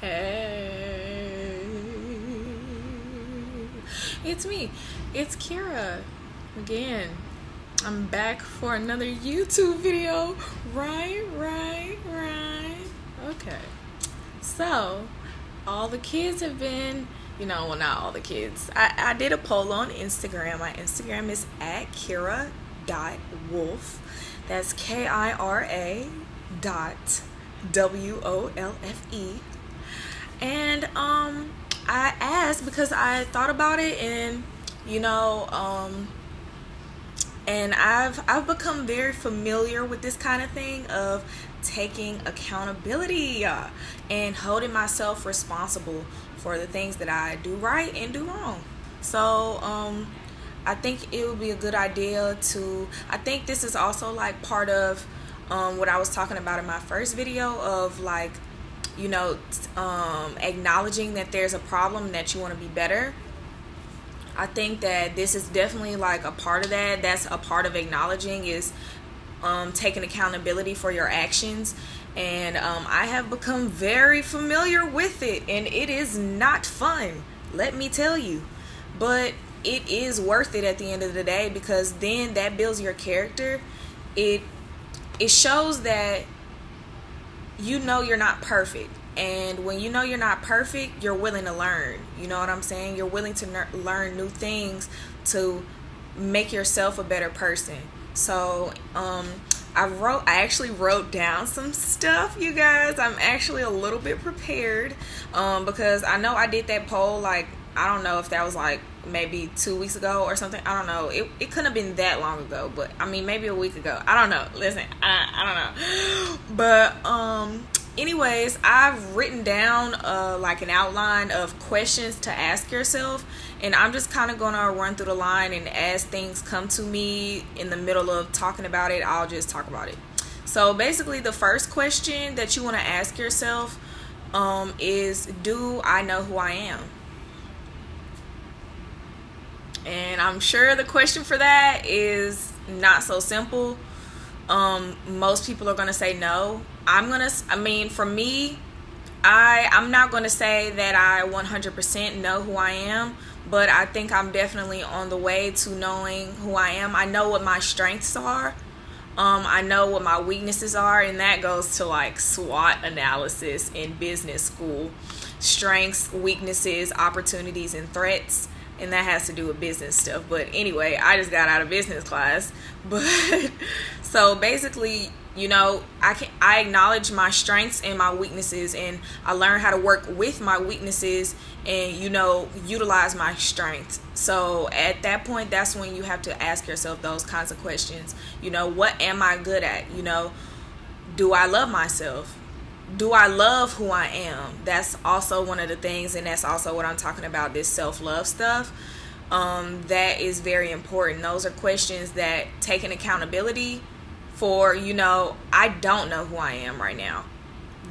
Hey, it's me. It's Kira again. I'm back for another YouTube video. Right. Okay. So, all the kids have been, well, not all the kids. I did a poll on Instagram. My Instagram is at Kira.Wolfe. That's KIRA.WOLFE. And I asked because I thought about it, and and I've become very familiar with this kind of thing of taking accountability and holding myself responsible for the things that I do right and do wrong. So I think it would be a good idea I think this is also like part of what I was talking about in my first video of like, acknowledging that there's a problem, that you want to be better. I think that this is definitely like a part of that. That's a part of acknowledging is taking accountability for your actions. And I have become very familiar with it, and it is not fun, let me tell you. But it is worth it at the end of the day, because then that builds your character. It shows that you're not perfect. And when you know you're not perfect, you're willing to learn. You know what I'm saying? You're willing to learn new things to make yourself a better person. So I actually wrote down some stuff, you guys. I'm actually a little bit prepared because I know I did that poll, like, I don't know if that was like maybe 2 weeks ago or something. I don't know. It couldn't have been that long ago, but I mean, maybe a week ago. I don't know. Listen, I don't know. But anyways, I've written down like an outline of questions to ask yourself, and I'm just kind of gonna run through the line, and as things come to me in the middle of talking about it, I'll just talk about it. So basically, the first question that you want to ask yourself is, do I know who I am? And I'm sure the question for that is not so simple. Most people are going to say no. For me, I'm not going to say that I 100% know who I am, but I think I'm definitely on the way to knowing who I am. I know what my strengths are. I know what my weaknesses are, and that goes to like SWOT analysis in business school. Strengths, weaknesses, opportunities, and threats. And that has to do with business stuff. But anyway, I just got out of business class. But so basically, I acknowledge my strengths and my weaknesses, and I learn how to work with my weaknesses and, utilize my strengths. So at that point, that's when you have to ask yourself those kinds of questions. What am I good at? Do I love myself? Do I love who I am? That's also one of the things, and that's also what I'm talking about, this self-love stuff. That is very important. Those are questions that take an accountability for, I don't know who I am right now.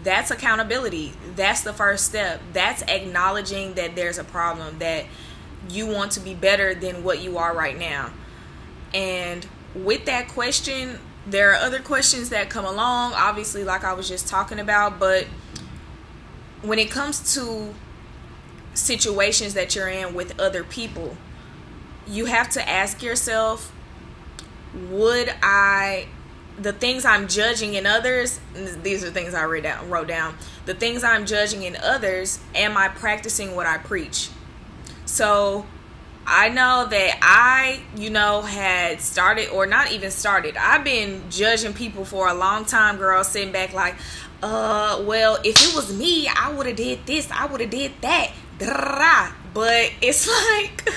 That's accountability. That's the first step. That's acknowledging that there's a problem, that you want to be better than what you are right now. And with that question, there are other questions that come along, obviously, like I was just talking about. But when it comes to situations that you're in with other people, you have to ask yourself, the things I'm judging in others, these are things I wrote down. The things I'm judging in others, am I practicing what I preach? So I know that I, had started, or not even started. I've been judging people for a long time, girl, sitting back like, well, if it was me, I would have did this, I would have did that. But it's like,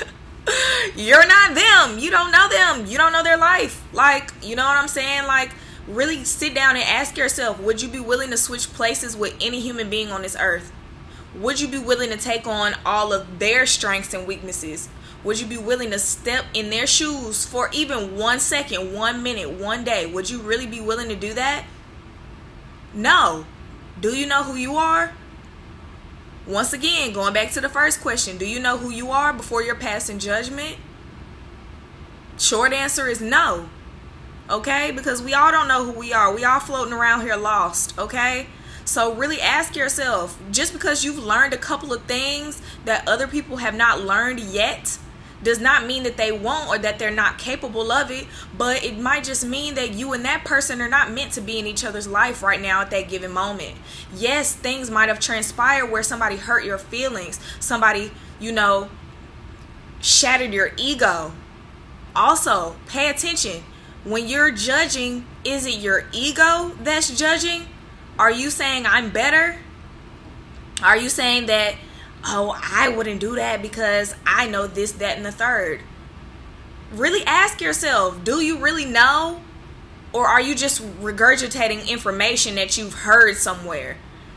you're not them. You don't know them. You don't know their life. Like, you know what I'm saying? Like, really sit down and ask yourself, would you be willing to switch places with any human being on this earth? Would you be willing to take on all of their strengths and weaknesses? Would you be willing to step in their shoes for even 1 second, 1 minute, 1 day? Would you really be willing to do that? No. Do you know who you are? Once again, going back to the first question, do you know who you are before you're passing judgment? Short answer is no. Okay? Because we all don't know who we are. We all floating around here lost. Okay? So really ask yourself, just because you've learned a couple of things that other people have not learned yet does not mean that they won't or that they're not capable of it, but it might just mean that you and that person are not meant to be in each other's life right now at that given moment. Yes, things might have transpired where somebody hurt your feelings, somebody, shattered your ego. Also, pay attention. When you're judging, is it your ego that's judging? Are you saying I'm better? Are you saying that, oh, I wouldn't do that because I know this, that, and the third? Really ask yourself, do you really know? Or are you just regurgitating information that you've heard somewhere?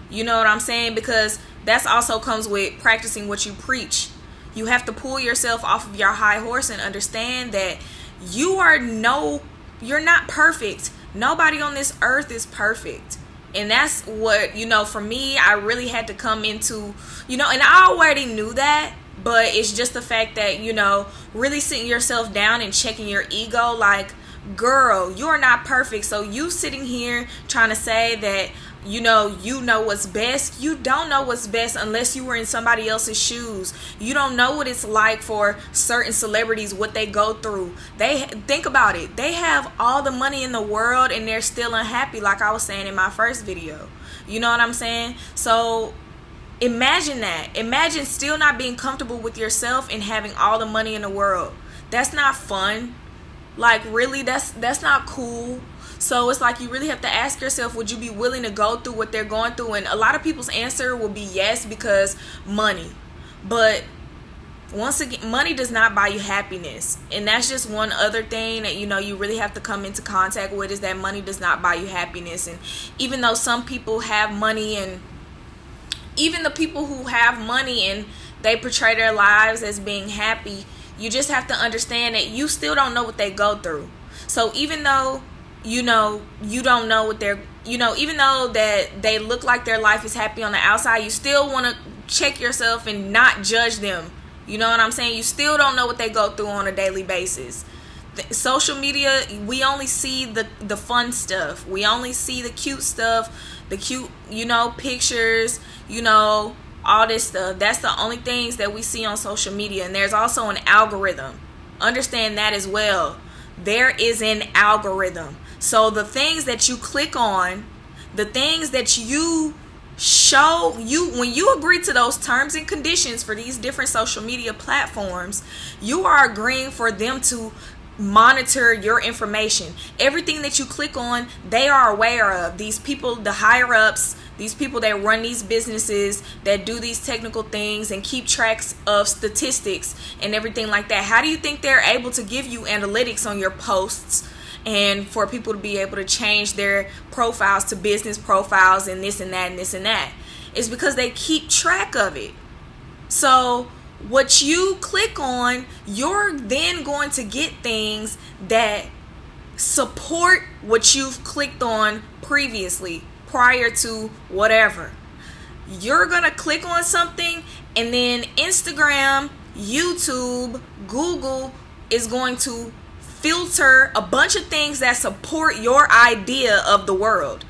You know what I'm saying? Because that also comes with practicing what you preach. You have to pull yourself off of your high horse and understand that you're not perfect. Nobody on this earth is perfect. And that's what, for me, I really had to come into, and I already knew that, but it's just the fact that, really sitting yourself down and checking your ego, like, girl, you're not perfect. So you sitting here trying to say that, you know what's best. You don't know what's best unless you were in somebody else's shoes. You don't know what it's like for certain celebrities, what they go through. Think about it. They have all the money in the world and they're still unhappy, like I was saying in my first video. You know what I'm saying? So imagine that. Imagine still not being comfortable with yourself and having all the money in the world. That's not fun. Like, really, that's not cool. So it's like you really have to ask yourself, would you be willing to go through what they're going through? And a lot of people's answer will be yes, because money. But once again, money does not buy you happiness. And that's just one other thing that, you really have to come into contact with, is that money does not buy you happiness. And even though some people have money, and even the people who have money and they portray their lives as being happy, you just have to understand that you still don't know what they go through. So even though you don't know what they're, even though that they look like their life is happy on the outside, you still want to check yourself and not judge them. You know what I'm saying? You still don't know what they go through on a daily basis. Social media, we only see the fun stuff. We only see the cute stuff, the cute, pictures, all this stuff. That's the only things that we see on social media. And there's also an algorithm. Understand that as well. There is an algorithm. So the things that you click on, the things that you show, when you agree to those terms and conditions for these different social media platforms, you are agreeing for them to monitor your information. Everything that you click on, they are aware of. These people, the higher ups, these people that run these businesses, that do these technical things and keep tracks of statistics and everything like that. How do you think they're able to give you analytics on your posts, and for people to be able to change their profiles to business profiles and this and that and this and that? It's because they keep track of it. So what you click on, you're then going to get things that support what you've clicked on previously, prior to whatever. You're gonna click on something, and then Instagram, YouTube, Google is going to filter a bunch of things that support your idea of the world.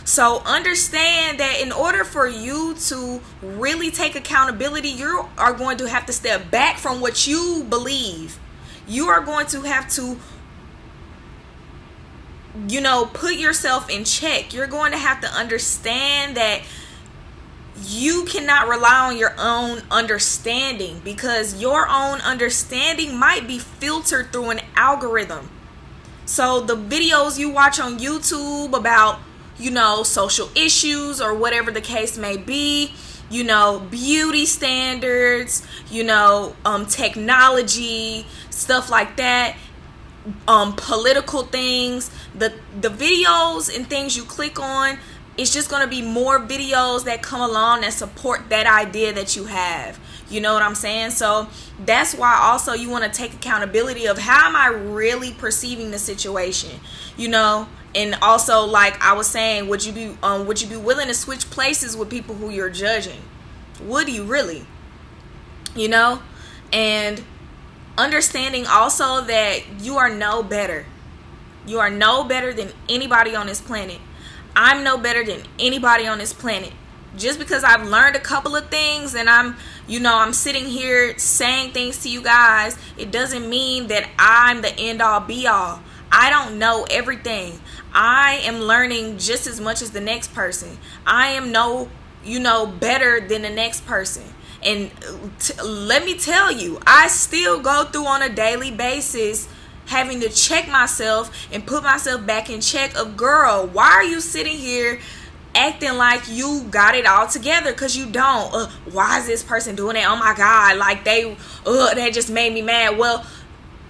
So understand that in order for you to really take accountability, you are going to have to step back from what you believe. You are going to have to, put yourself in check. You're going to have to understand that you cannot rely on your own understanding, because your own understanding might be filtered through an algorithm. So the videos you watch on YouTube about, social issues or whatever the case may be, beauty standards, technology, stuff like that, political things, the videos and things you click on, it's just going to be more videos that come along that support that idea that you have. You know what I'm saying? So that's why also you want to take accountability of, how am I really perceiving the situation? And also, like I was saying, would you be willing to switch places with people who you're judging? Would you really? And understanding also that you are no better. You are no better than anybody on this planet. I'm no better than anybody on this planet. Just because I've learned a couple of things and I'm sitting here saying things to you guys, it doesn't mean that I'm the end all be all. I don't know everything. I am learning just as much as the next person. I am better than the next person. And let me tell you, I still go through on a daily basis having to check myself and put myself back in check of, girl, why are you sitting here acting like you got it all together? Because you don't. Why is this person doing that? Oh my God, like that just made me mad. Well,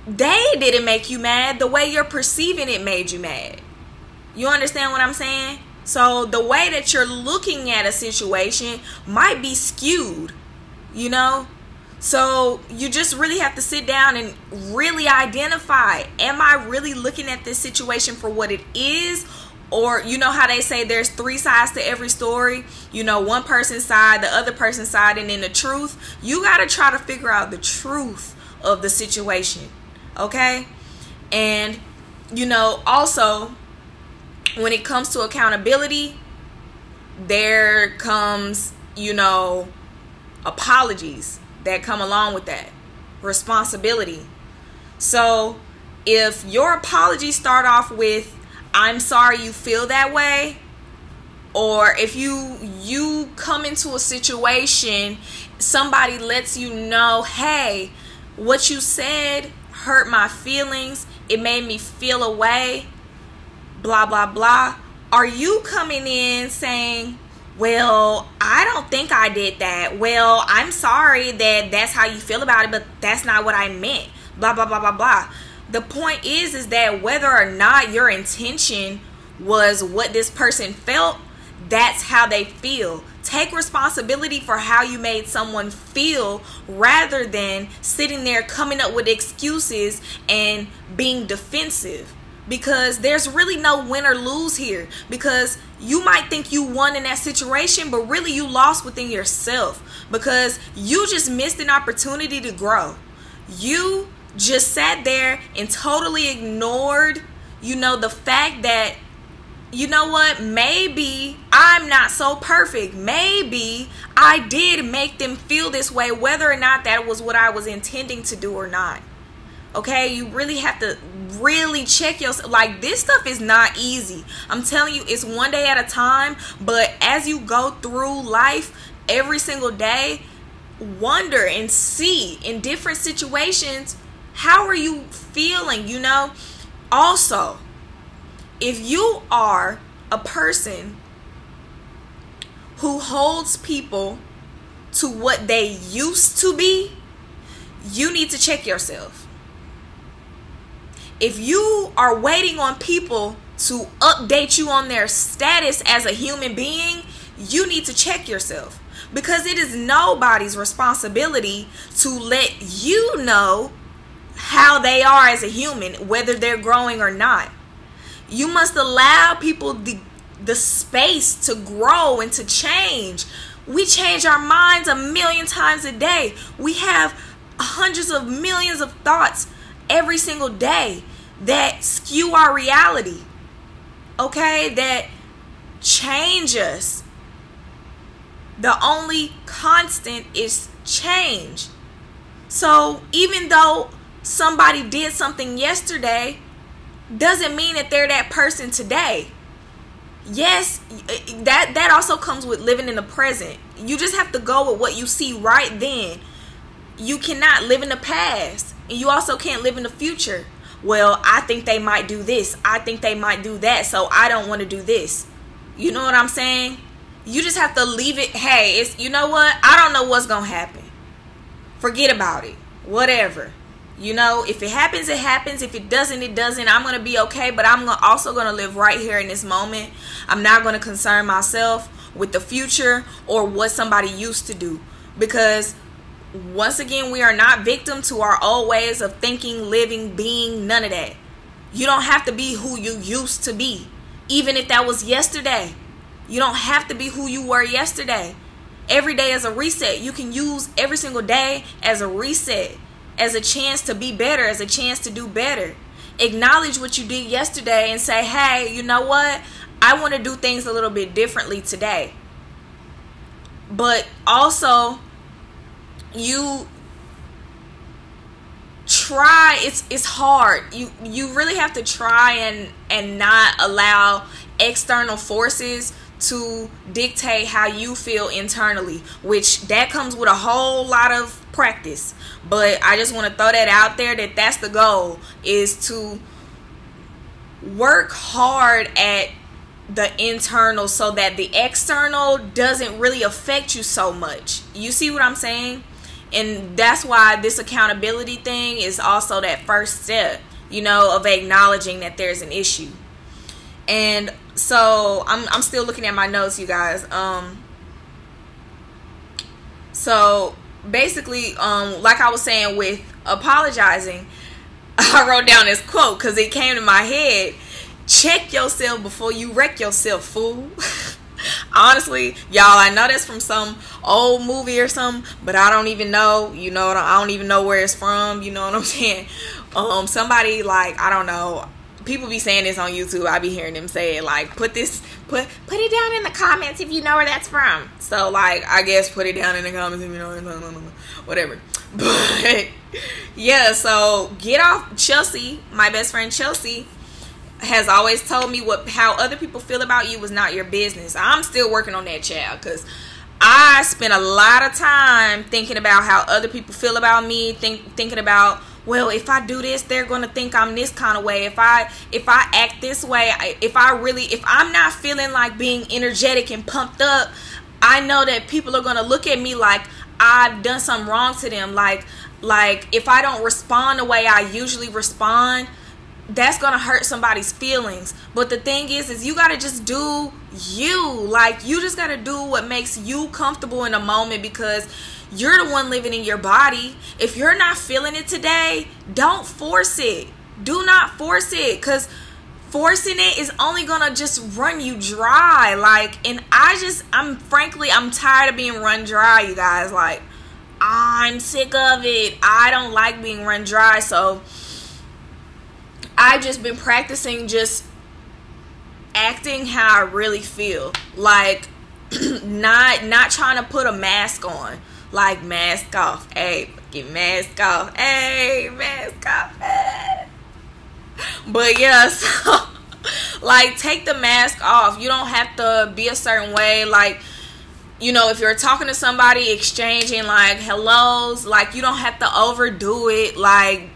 they didn't make you mad. The way you're perceiving it made you mad. You understand what I'm saying? So the way that you're looking at a situation might be skewed, So you just really have to sit down and really identify, am I really looking at this situation for what it is? Or you know how they say there's 3 sides to every story, one person's side, the other person's side, and then the truth. You got to try to figure out the truth of the situation. Okay? And, also, when it comes to accountability, there comes, apologies that come along with that. Responsibility. So, if your apologies start off with, I'm sorry you feel that way, or if you come into a situation, somebody lets you know, hey, what you said hurt my feelings, it made me feel a way, blah blah blah. Are you coming in saying, well, I don't think I did that, well, I'm sorry that that's how you feel about it, but that's not what I meant, blah blah blah blah blah. The point is that whether or not your intention was what this person felt, that's how they feel. Take responsibility for how you made someone feel, rather than sitting there coming up with excuses and being defensive. Because there's really no win or lose here. Because you might think you won in that situation, but really you lost within yourself. Because you just missed an opportunity to grow. You just sat there and totally ignored, the fact that, maybe I'm not so perfect. Maybe I did make them feel this way, whether or not that was what I was intending to do or not. Okay, you really have to really check yourself. Like, this stuff is not easy. I'm telling you, it's one day at a time. But as you go through life every single day, wonder and see in different situations, how are you feeling, Also, if you are a person who holds people to what they used to be, you need to check yourself. If you are waiting on people to update you on their status as a human being, you need to check yourself. Because it is nobody's responsibility to let you know how they are as a human, whether they're growing or not. You must allow people the space to grow and to change. We change our minds 1,000,000 times a day. We have hundreds of millions of thoughts every single day that skew our reality. Okay? That change us. The only constant is change. So even though somebody did something yesterday, doesn't mean that they're that person today. Yes, that also comes with living in the present. You just have to go with what you see right then. You cannot live in the past, and you also can't live in the future. Well, I think they might do this, I think they might do that, so I don't want to do this. You know what I'm saying? You just have to leave it. Hey, it's, you know what? I don't know what's gonna happen. Forget about it. Whatever. If it happens, it happens. If it doesn't, it doesn't. I'm going to be okay, but I'm also going to live right here in this moment. I'm not going to concern myself with the future or what somebody used to do. Because, once again, we are not victim to our old ways of thinking, living, being, none of that. You don't have to be who you used to be. Even if that was yesterday. You don't have to be who you were yesterday. Every day is a reset. You can use every single day as a reset. As a chance to be better, as a chance to do better. Acknowledge what you did yesterday and say, hey, you know what? I want to do things a little bit differently today. But also, you try, it's hard. You really have to try and not allow external forces to dictate how you feel internally, which that comes with a whole lot of practice. But I just want to throw that out there, that that's the goal, is to work hard at the internal so that the external doesn't really affect you so much. You see what I'm saying? And that's why this accountability thing is also that first step, you know, of acknowledging that there's an issue. And so I'm still looking at my notes, you guys. So basically, like I was saying with apologizing, I wrote down this quote because it came to my head. Check yourself before you wreck yourself, fool. Honestly, y'all, I know that's from some old movie or something, but I don't even know, you know, I don't even know where it's from, you know what I'm saying? Somebody, like, I don't know, people be saying this on YouTube. I be hearing them say it, like, put it down in the comments if you know where that's from. So, like, I guess put it down in the comments if you know whatever. But yeah, so get off. Chelsea, my best friend Chelsea, has always told me how other people feel about you was not your business. I'm still working on that, child, because I spent a lot of time thinking about how other people feel about me, thinking about, well, if I do this, they're going to think I'm this kind of way. If I act this way, if I'm not feeling like being energetic and pumped up, I know that people are going to look at me like I've done something wrong to them. Like if I don't respond the way I usually respond, that's gonna hurt somebody's feelings. But the thing is you gotta just do you. Like, you just gotta do what makes you comfortable in the moment, because you're the one living in your body. If you're not feeling it today, don't force it. Do not force it, because forcing it is only gonna just run you dry. Like, and I'm tired of being run dry, you guys. Like, I'm sick of it. I don't like being run dry. So I've just been practicing just acting how I really feel. Like, not trying to put a mask on. Like, mask off. Hey, get mask off. Hey, mask off. Hey. But yeah, so, like, take the mask off. You don't have to be a certain way. Like, you know, if you're talking to somebody, exchanging, like, hellos, like, you don't have to overdo it. Like,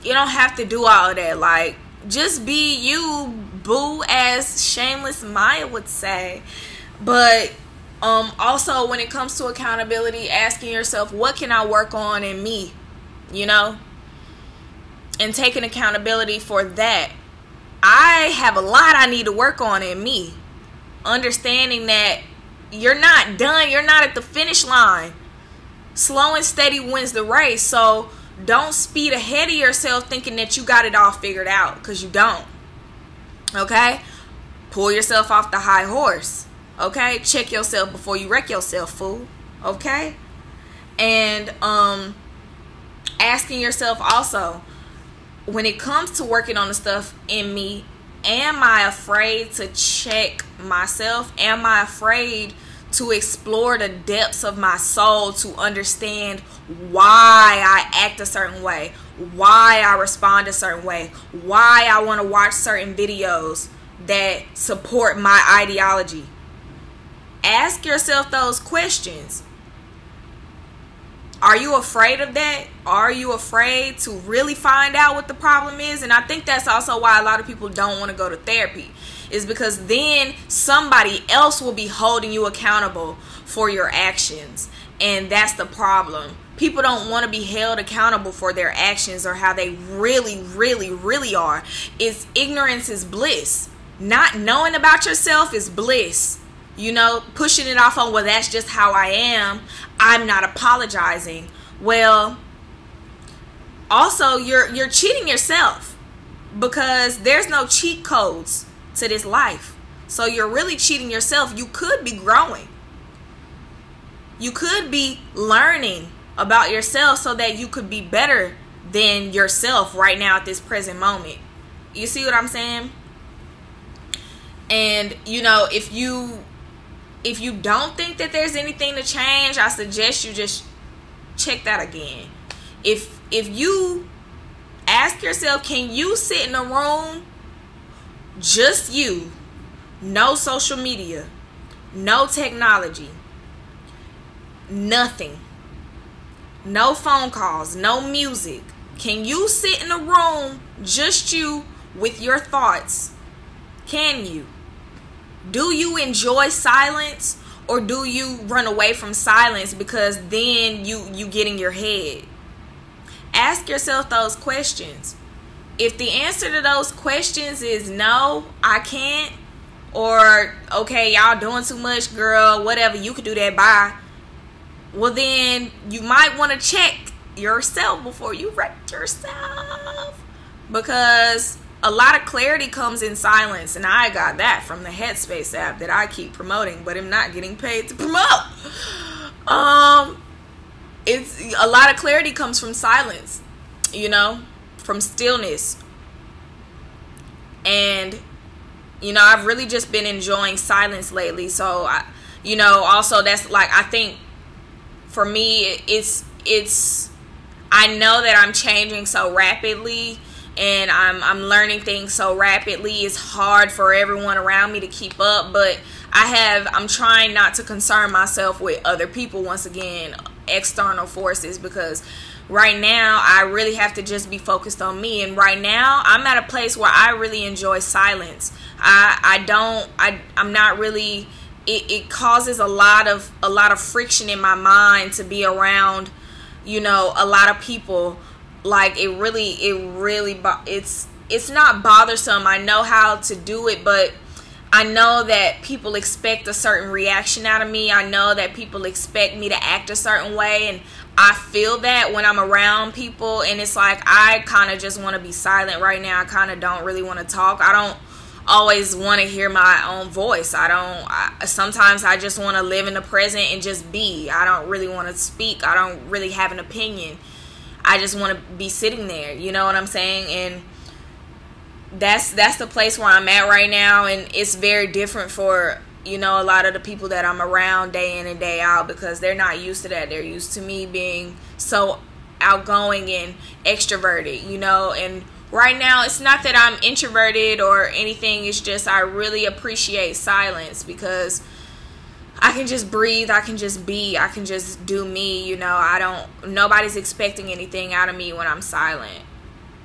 you don't have to do all of that. Like, just be you, boo, as Shameless Maya would say. But also, when it comes to accountability, asking yourself, what can I work on in me? You know? And taking accountability for that. I have a lot I need to work on in me. Understanding that you're not done. You're not at the finish line. Slow and steady wins the race. So don't speed ahead of yourself thinking that you got it all figured out, because you don't. Okay? Pull yourself off the high horse. Okay? Check yourself before you wreck yourself, fool. Okay? And asking yourself also, when it comes to working on the stuff in me, am I afraid to check myself? Am I afraid to explore the depths of my soul, to understand why I act a certain way, why I respond a certain way, why I want to watch certain videos that support my ideology? Ask yourself those questions. Are you afraid of that? Are you afraid to really find out what the problem is? And I think that's also why a lot of people don't want to go to therapy, is because then somebody else will be holding you accountable for your actions. And that's the problem. People don't want to be held accountable for their actions or how they really, really, really are. Ignorance is bliss. Not knowing about yourself is bliss. You know, pushing it off on, well, that's just how I am, I'm not apologizing. Well, also, you're cheating yourself, because there's no cheat codes to this life. So you're really cheating yourself. You could be growing. You could be learning about yourself so that you could be better than yourself right now at this present moment. You see what I'm saying? And you know, if you don't think that there's anything to change, I suggest you just check that again. If you ask yourself, can you sit in a room, just you, no social media, no technology, nothing, no phone calls, no music, can you sit in a room, just you, with your thoughts? Can you? Do you enjoy silence, or do you run away from silence because then you get in your head? Ask yourself those questions. If the answer to those questions is no, I can't, or okay, y'all doing too much, girl, whatever, you could do that, bye. Well, then you might want to check yourself before you wreck yourself, because a lot of clarity comes in silence, and I got that from the Headspace app that I keep promoting, but I'm not getting paid to promote. It's a lot of clarity comes from silence, you know, from stillness. And you know, I've really just been enjoying silence lately. So you know, also that's like, I think for me, it's I know that I'm changing so rapidly, and I'm learning things so rapidly. It's hard for everyone around me to keep up, but I'm trying not to concern myself with other people, once again, external forces, because right now I really have to just be focused on me. And right now I'm at a place where I really enjoy silence. I'm not really, it causes a lot of friction in my mind to be around, you know, a lot of people. Like it's not bothersome. I know how to do it, but I know that people expect a certain reaction out of me. I know that people expect me to act a certain way, and I feel that when I'm around people, and it's like I kind of just want to be silent right now. I kind of don't really want to talk. I don't always want to hear my own voice. Sometimes I just want to live in the present and just be. I don't really want to speak. I don't really have an opinion. I just want to be sitting there, you know what I'm saying? And that's the place where I'm at right now, and it's very different for, you know, a lot of the people that I'm around day in and day out, because they're not used to that. They're used to me being so outgoing and extroverted, you know. And right now, it's not that I'm introverted or anything. It's just I really appreciate silence, because I can just breathe, I can just be, I can just do me, you know. Nobody's expecting anything out of me when I'm silent,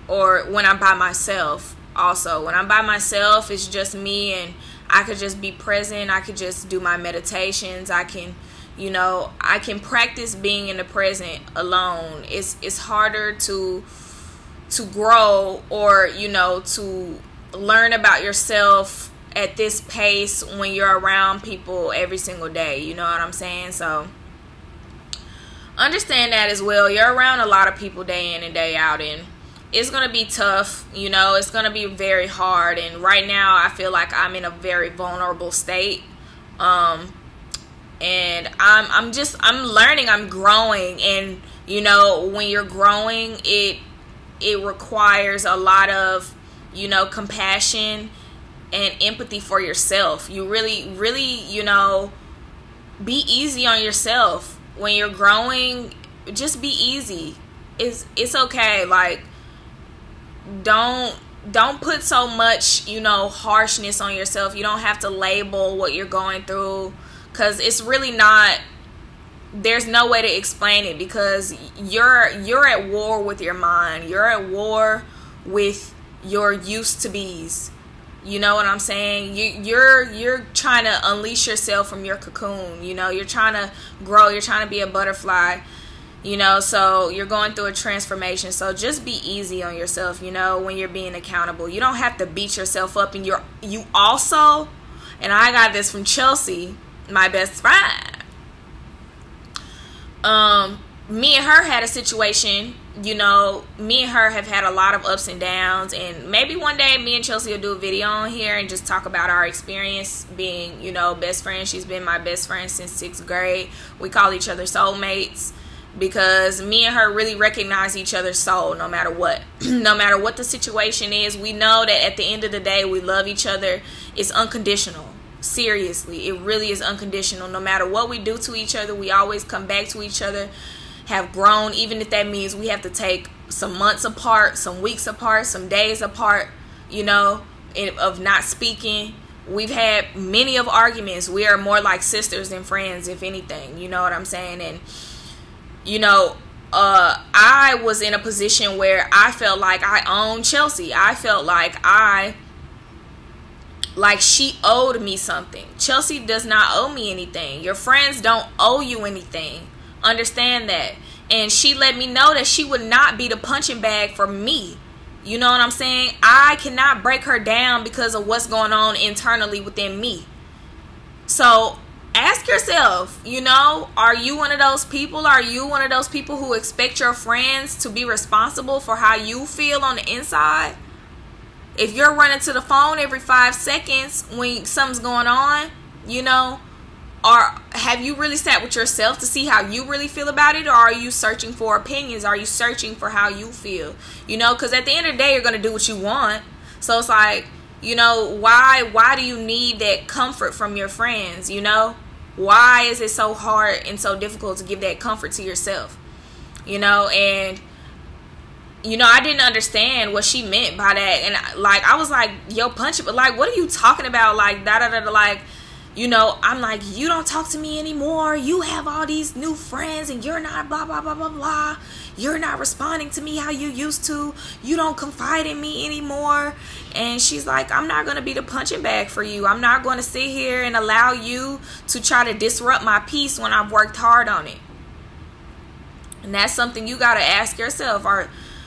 or when I'm by myself. Also, when I'm by myself, it's just me, and I could just be present. I could just do my meditations. I can, you know, I can practice being in the present alone. It's harder to grow, or, you know, to learn about yourself at this pace when you're around people every single day, you know what I'm saying? So understand that as well. You're around a lot of people day in and day out, and it's going to be tough, you know. It's going to be very hard, and right now I feel like I'm in a very vulnerable state, and I'm learning, I'm growing. And you know, when you're growing, it requires a lot of, you know, compassion and empathy for yourself. You really, you know, be easy on yourself when you're growing. Just be easy. It's okay. Like, don't put so much, you know, harshness on yourself. You don't have to label what you're going through, because it's really not. There's no way to explain it, because you're at war with your mind. You're at war with your used to be's. You know what I'm saying? You're trying to unleash yourself from your cocoon. You know, you're trying to grow. You're trying to be a butterfly. You know, so you're going through a transformation. So just be easy on yourself, you know, when you're being accountable. You don't have to beat yourself up. And you also, and I got this from Chelsea, my best friend. Me and her had a situation. You know, me and her have had a lot of ups and downs, and maybe one day me and Chelsea will do a video on here and just talk about our experience being, you know, best friends. She's been my best friend since 6th grade. We call each other soulmates. because me and her really recognize each other's soul no matter what. No matter what the situation is, we know that at the end of the day, we love each other. It's unconditional. Seriously, it really is unconditional. No matter what we do to each other, we always come back to each other, have grown, even if that means we have to take some months apart, some weeks apart, some days apart, you know, of not speaking. We've had many of arguments. We are more like sisters than friends, if anything. You know what I'm saying? And, you know, I was in a position where I felt like I owned Chelsea. I felt like she owed me something. Chelsea does not owe me anything. Your friends don't owe you anything. Understand that. And she let me know that she would not be the punching bag for me. You know what I'm saying? I cannot break her down because of what's going on internally within me. So ask yourself, you know, are you one of those people? Are you one of those people who expect your friends to be responsible for how you feel on the inside? If you're running to the phone every 5 seconds when something's going on, you know, or have you really sat with yourself to see how you really feel about it? Or are you searching for opinions? Are you searching for how you feel? You know, because at the end of the day, you're going to do what you want. So it's like, you know, why do you need that comfort from your friends? You know, why is it so hard and so difficult to give that comfort to yourself? You know, and, you know, I didn't understand what she meant by that. And like, I was like, yo, punch it. But like, what are you talking about? Like, like, you know, I'm like, you don't talk to me anymore. You have all these new friends and you're not blah, blah, blah, blah, blah. You're not responding to me how you used to. You don't confide in me anymore. And she's like, I'm not going to be the punching bag for you. I'm not going to sit here and allow you to try to disrupt my peace when I've worked hard on it. And that's something you got to ask yourself.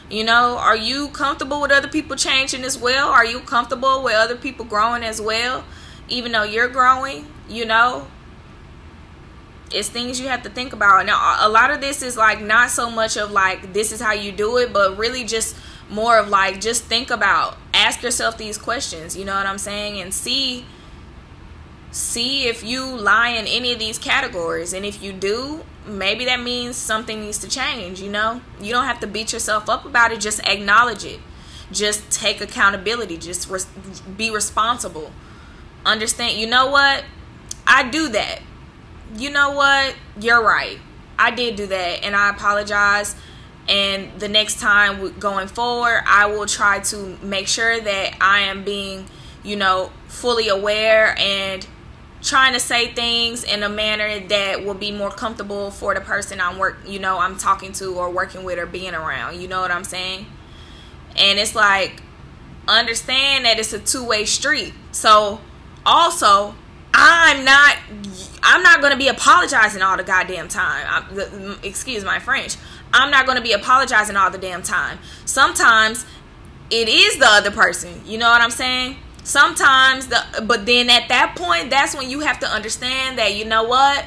You know, are you comfortable with other people changing as well? Are you comfortable with other people growing as well? Even though you're growing, you know, it's things you have to think about. Now, a lot of this is like not so much of like, this is how you do it, but really just more of like, just think about, ask yourself these questions, you know what I'm saying? And see if you lie in any of these categories. And if you do, maybe that means something needs to change, you know? You don't have to beat yourself up about it. Just acknowledge it. Just take accountability. Just be responsible. Understand, you know what? I do that. You know what? You're right. I did do that, and I apologize. And the next time going forward, I will try to make sure that I am being, you know, fully aware and trying to say things in a manner that will be more comfortable for the person I'm talking to or working with or being around. You know what I'm saying? And it's like, understand that it's a two-way street. So also, I'm not going to be apologizing all the goddamn time. Excuse my French. I'm not going to be apologizing all the damn time. Sometimes it is the other person. You know what I'm saying? Sometimes, but then at that point, that's when you have to understand that, you know what?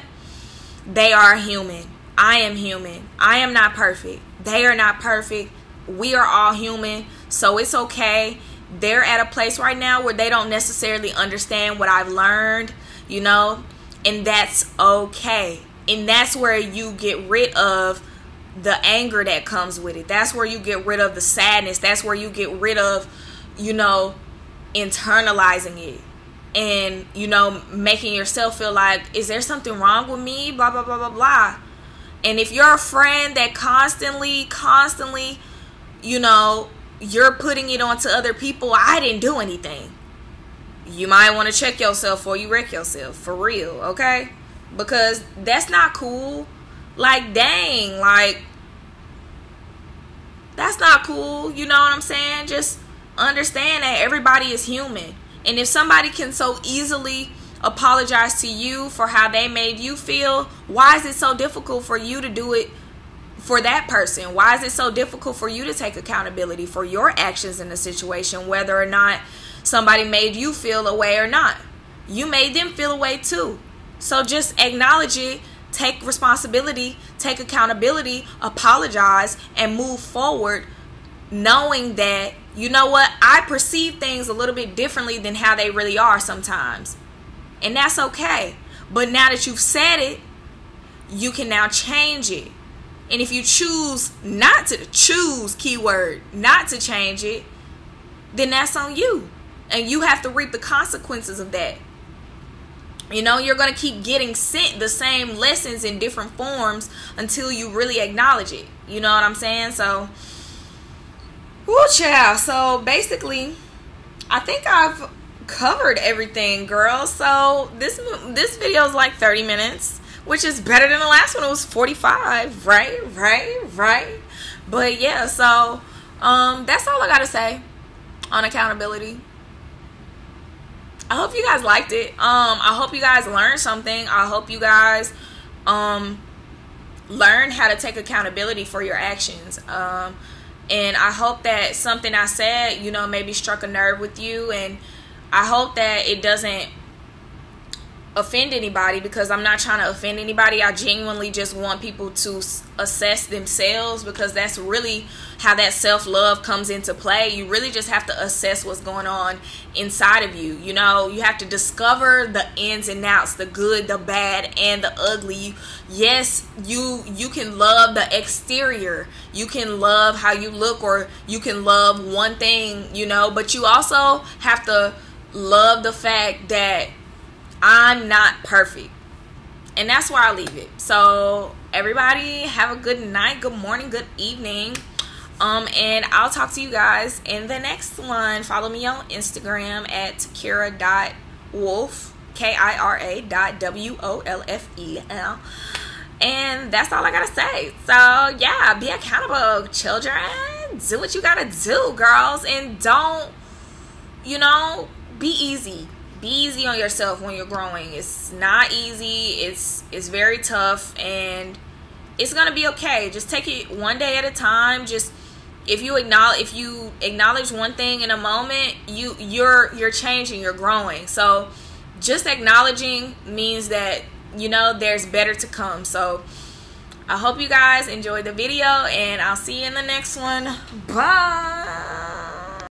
They are human. I am human. I am not perfect. They are not perfect. We are all human. So it's okay. They're at a place right now where they don't necessarily understand what I've learned, you know, and that's okay. And that's where you get rid of the anger that comes with it. That's where you get rid of the sadness. That's where you get rid of, you know, internalizing it and, you know, making yourself feel like, is there something wrong with me? Blah, blah, blah, blah, blah. And if you're a friend that constantly, you know, you're putting it onto other people, I didn't do anything, you might want to check yourself before you wreck yourself, for real, okay? Because that's not cool. Like, dang, like, that's not cool, you know what I'm saying? Just understand that everybody is human. And if somebody can so easily apologize to you for how they made you feel, why is it so difficult for you to do it for that person? Why is it so difficult for you to take accountability for your actions in the situation, whether or not somebody made you feel a way or not? You made them feel a way too. So just acknowledge it, take responsibility, take accountability, apologize, and move forward, knowing that, you know what, I perceive things a little bit differently than how they really are sometimes. And that's okay. But now that you've said it, you can now change it. And if you choose not to keyword, not to change it, then that's on you. And you have to reap the consequences of that. You know, you're going to keep getting sent the same lessons in different forms until you really acknowledge it. You know what I'm saying? So, whoo, child. So, basically, I think I've covered everything, girls. So, this video is like 30 minutes, which is better than the last one. It was 45, right? But, yeah, so, that's all I got to say on accountability. I hope you guys liked it. I hope you guys learned something. I hope you guys learn how to take accountability for your actions. And I hope that something I said, you know, maybe struck a nerve with you. And I hope that it doesn't offend anybody, because I'm not trying to offend anybody. I genuinely just want people to assess themselves, because that's really how that self-love comes into play. You really just have to assess what's going on inside of you. You know, you have to discover the ins and outs, the good, the bad, and the ugly. Yes, you can love the exterior. You can love how you look, or you can love one thing, you know, but you also have to love the fact that I'm not perfect. And that's where I leave it. So everybody have a good night, good morning, good evening. And I'll talk to you guys in the next one. Follow me on Instagram at kira.wolfe, KIRA.WOLFEL. And that's all I gotta say. So yeah, be accountable, children. Do what you gotta do, girls. And don't, you know, be easy. Be easy on yourself when you're growing. It's not easy. It's very tough, and it's gonna be okay. Just take it one day at a time. Just if you acknowledge one thing in a moment, you're changing, you're growing. So just acknowledging means that, you know, there's better to come. So I hope you guys enjoyed the video, and I'll see you in the next one. Bye.